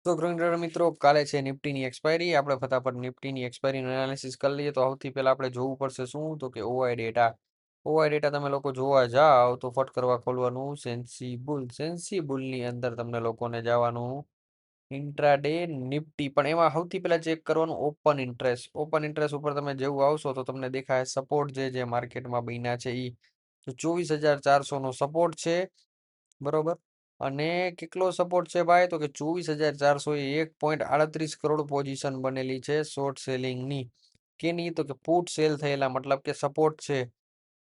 તો ગ્રહણ મિત્રો કાલે છે નિફ્ટીની એક્સપાયરી. આપણે ફટાફટ નિફ્ટીની એક્સપાયરીનું એનાલિસિસ કરી લઈએ. તો સૌથી પહેલા આપણે જોવું પડશે શું તો કે ઓઆઈ ડેટા. ઓઆઈ ડેટા તમે લોકો જોવા જાઓ તો ફટ કરવા ખોલવાનું સેન્સીબુલની અંદર તમને લોકોને જવાનું ઇન્ટ્રાડે નિફ્ટી. પણ એમાં સૌથી પહેલા ચેક કરવાનું ઓપન ઇન્ટરેસ્ટ. ઓપન ઇન્ટરેસ્ટ ઉપર તમે જેવું આવશો તો તમને દેખાય સપોર્ટ જે માર્કેટમાં બન્યા છે એ તો 24,400 નો સપોર્ટ છે. બરોબર. અને કેટલો સપોર્ટ છે ભાઈ તો કે 24,400 એ 1.38 કરોડ પોઝિશન બનેલી છે શોર્ટ સેલિંગની. કેની તો કે પુટ સેલ થયેલા મતલબ કે સપોર્ટ છે.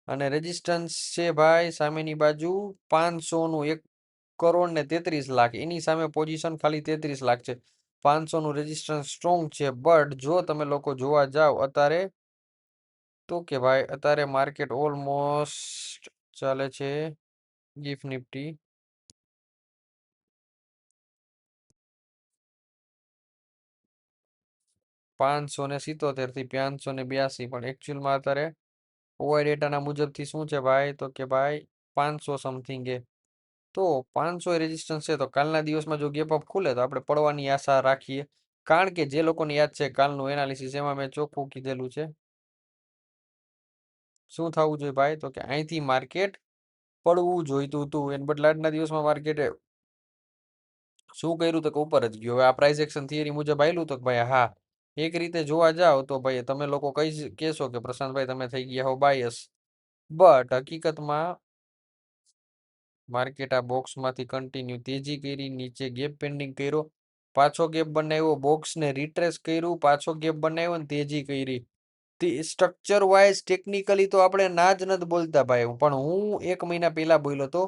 અને રેઝિસ્ટન્સ છે ભાઈ સામેની બાજુ 500 નું 1,33,00,000. એની સામે પોઝિશન ખાલી 33 લાખ છે. 500 નું રેઝિસ્ટન્સ સ્ટ્રોંગ છે. બટ જો તમે લોકો જોવા જાવ અત્યારે તો કે ભાઈ અત્યારે માર્કેટ ઓલમોસ્ટ ચાલે છે ગિફ્ટ નિફ્ટી 577 થી 582. પણ એકચ્યુઅલમાં અત્યારે ઓઆઈ ડેટાના મુજબથી શું છે ભાઈ તો કે ભાઈ 500 સમથિંગ એ તો 500 રેઝિસ્ટન્સ છે. તો કાલના દિવસમાં જો ગેપ અપ ખુલે તો આપણે પડવાની આશા રાખીએ. કારણ કે જે લોકોને યાદ છે કાલનું એનાલિસિસ એમાં મેં ચોખ્ખું કીધેલું છે શું થવું જોઈએ ભાઈ તો કે અહીંથી માર્કેટ પડવું જોઈતું હતું. એને બદલે આજના દિવસમાં માર્કેટે શું કર્યું તો કે ઉપર જ ગયો. હવે આ પ્રાઇસ એક્શન થિયરી મુજબ આવેલું તો કે ભાઈ હા એક રીતે જોવા જાવ તો ભાઈ તમે લોકો કહેશો કે પ્રશાંતભાઈ તમે થઈ ગયા હો બાયસ. બટ હકીકતમાં માર્કેટ આ બોક્સમાંથી કન્ટિન્યુ તેજી કરી, નીચે ગેપ પેન્ડિંગ કર્યો, પાછો ગેપ બનાવ્યો, બોક્સને રિટ્રેસ કર્યું, પાછો ગેપ બનાવ્યો ને તેજી કરી. સ્ટ્રક્ચર વાઇઝ ટેકનિકલી તો આપણે ના જ નથી બોલતા ભાઈ. પણ હું 1 મહિના પહેલા બોલ્યો તો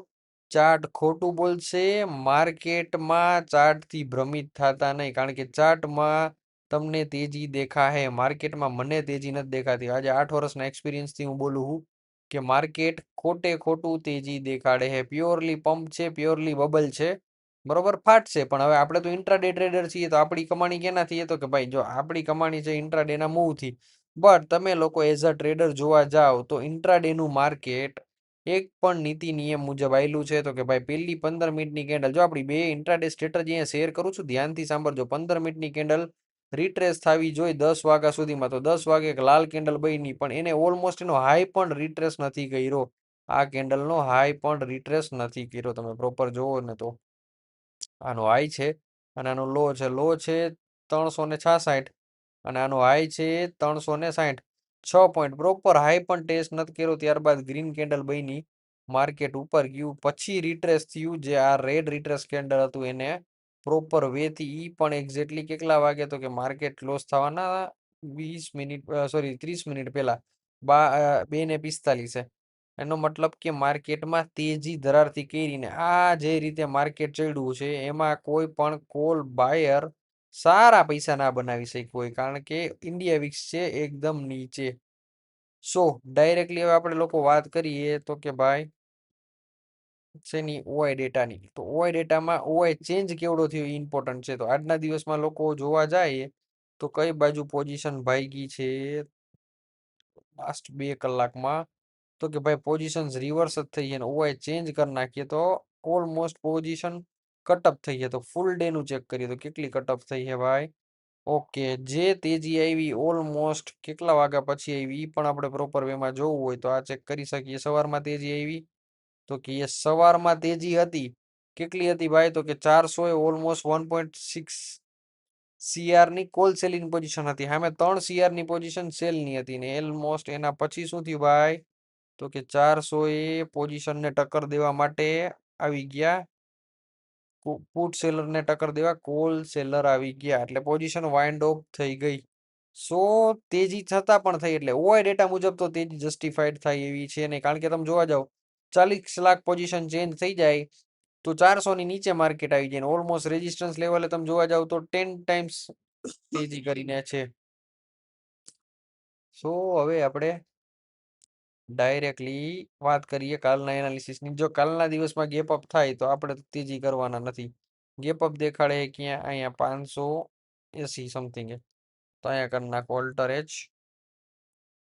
ચાર્ટ ખોટું બોલશે. માર્કેટમાં ચાર્ટથી ભ્રમિત થતા નહીં. કારણ કે ચાર્ટમાં તમને તેજી દેખાશે, માર્કેટમાં મને તેજી નથી દેખાતી. આજે 8 વર્ષના એક્સપિરિયન્સથી હું બોલું છું કે માર્કેટ ખોટે ખોટું તેજી દેખાડે છે. પ્યોરલી પંપ છે, પ્યોરલી બબલ છે. બરોબર ફાટશે. પણ હવે આપણે તો ઇન્ટ્રાડે ટ્રેડર છીએ તો આપણી કમાણી કેનાથી તો કે ભાઈ જો આપણી કમાણી છે ઇન્ટ્રાડેના મૂવથી. બટ તમે લોકો એઝ અ ટ્રેડર જોવા જાઓ તો ઇન્ટ્રાડેનું માર્કેટ એક પણ નીતિ નિયમ મુજબ આવેલું છે તો કે ભાઈ પહેલી 15 મિનિટની કેન્ડલ જો આપણી બે ઇન્ટ્રાડે સ્ટ્રેટેજી અહીંયા શેર કરું છું ધ્યાનથી સાંભળજો. 15 મિનિટની કેન્ડલ રિટ્રેસ થવી જોઈએ 10 વાગ્યા સુધીમાં. તો 10 વાગે એક લાલ કેન્ડલ બની પણ એને ઓલમોસ્ટ એનો હાઈ પણ રિટ્રેસ નથી કર્યો. આ કેન્ડલનો હાઈ પણ રિટ્રેસ નથી કર્યો. તમે પ્રોપર જોવો ને તો આનો હાઈ છે અને આનો લો છે. લો છે 366 અને આનો હાઈ છે 360. 6 પોઈન્ટ પ્રોપર હાઈ પણ ટેસ્ટ નથી કર્યો. ત્યારબાદ ગ્રીન કેન્ડલ બની, માર્કેટ ઉપર ગયું, પછી રિટ્રેસ થયું. જે આ રેડ રિટ્રેસ કેન્ડલ હતું એને પ્રોપર વેથી ઈ પણ એક્ઝેક્ટલી કેટલા વાગે તો કે માર્કેટ ક્લોઝ થવાના 20 મિનિટ સોરી 30 મિનિટ પહેલા 2:45. એનો મતલબ કે માર્કેટમાં તેજી ધરારતી કરીને આ જે રીતે માર્કેટ ચડ્યું છે એમાં કોઈ પણ કોલ બાયર સારા પૈસા ના બનાવી શક્યો હોય. કારણ કે ઇન્ડિયા વિક્સ છે એકદમ નીચે. સો ડાયરેક્ટલી હવે આપણે લોકો વાત કરીએ તો કે ભાઈ શેની ઓઆઈ ડેટાની. તો ઓઆઈ ડેટામાં ઓઆઈ ચેન્જ કેવડો થયો ઇમ્પોર્ટન્ટ છે. તો આજના દિવસમાં લોકો જોવા જાય તો કઈ બાજુ પોઝિશન ભાગી છે લાસ્ટ 2 કલાકમાં તો કે ભાઈ પોઝિશન રિવર્સ જ થઈ છે. ઓઆઈ ચેન્જ કરી નાખીએ તો ઓલમોસ્ટ પોઝિશન કટઅપ થઈ છે. તો ફૂલ ડે નું ચેક કરીએ તો કેટલી કટઅપ થઈ છે ભાઈ. ઓકે જે તેજી આવી ઓલમોસ્ટ કેટલા વાગ્યા પછી આવી એ પણ આપણે પ્રોપર વેમાં જોવું હોય તો આ ચેક કરી શકીએ. સવારમાં તેજી આવી તો કે એ સવારમાં તેજી હતી કેટલી હતી ભાઈ તો કે 400 ઓલમોસ્ટ 1.6 CR ની કોલ સેલિંગ પોઝિશન હતી. સામે 3 CR ની પોઝિશન સેલ ની હતી ને ઓલમોસ્ટ એના પછી શું થયું ભાઈ તો કે 400 પોઝિશનને ટક્કર દેવા માટે આવી ગયા પુટ સેલર ને ટક્કર દેવા કોલ સેલર આવી ગયા એટલે પોઝિશન વાઇન્ડ ઓફ થઈ ગઈ. સો તેજી છતાં પણ થઈ એટલે ઓઆઈ ડેટા મુજબ તો તેજી જસ્ટિફાઈડ થાય એવી છે નહીં. કારણ કે તમે જોવા જાવ 40 લાખ પોઝિશન ચેન્જ થઈ જાય તો 400 ની નીચે માર્કેટ આવી જાય. ઓલમોસ્ટ રેઝિસ્ટન્સ લેવલે તમે જોવા જાવ તો 10 ટાઈમ્સ તેજી કરીને છે. સો હવે આપણે ડાયરેક્ટલી વાત કરીએ કાલના એનાલિસિસની. જો કાલના દિવસમાં ગેપ અપ થાય તો આપણે તેજી કરવાના નથી. ગેપ અપ દેખાડે ક્યાં અહીંયા 580 સમથિંગ. તો અહીંયા કરી નાખો ઓલ્ટર એચ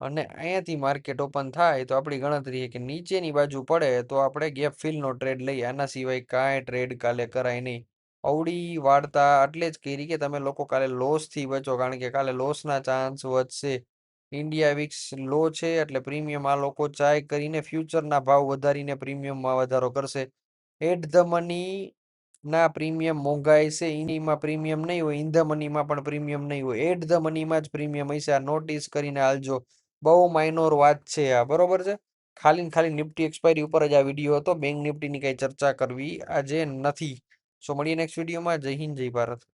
અને અહીંયાથી માર્કેટ ઓપન થાય તો આપણી ગણતરી કે નીચેની બાજુ પડે તો આપણે ગેપ ફિલનો ટ્રેડ લઈએ. આના સિવાય કાંઈ ટ્રેડ કાલે કરાય નહીં. અવળી વાર્તા એટલે જ કરી કે તમે લોકો કાલે લોસ થી બચો, કારણ કે કાલે લોસના ચાન્સ વધશે. ઇન્ડિયા વીક્સ લો છે એટલે પ્રીમિયમ આ લોકો ચાય કરીને ફ્યુચરના ભાવ વધારીને પ્રીમિયમમાં વધારો કરશે. એટ ધ મની ના પ્રીમિયમ મોંઘાઈ છે, ઇનીમાં પ્રીમિયમ નહીં હોય, ઇન ધ મનીમાં પણ પ્રીમિયમ નહીં હોય, એટ ધ મનીમાં જ પ્રીમિયમ હશે. આ નોટિસ કરીને હાલજો. બહુ માઇનોર વાત છે આ, બરોબર છે. ખાલી ને ખાલી નિફ્ટી એક્સપાયરી ઉપર જ આ વિડીયો હતો. બેંક નિફ્ટીની કઈ ચર્ચા કરવી આજે નથી. સો મળીએ નેક્સ્ટ વિડીયોમાં. જય હિન્દ, જય ભારત.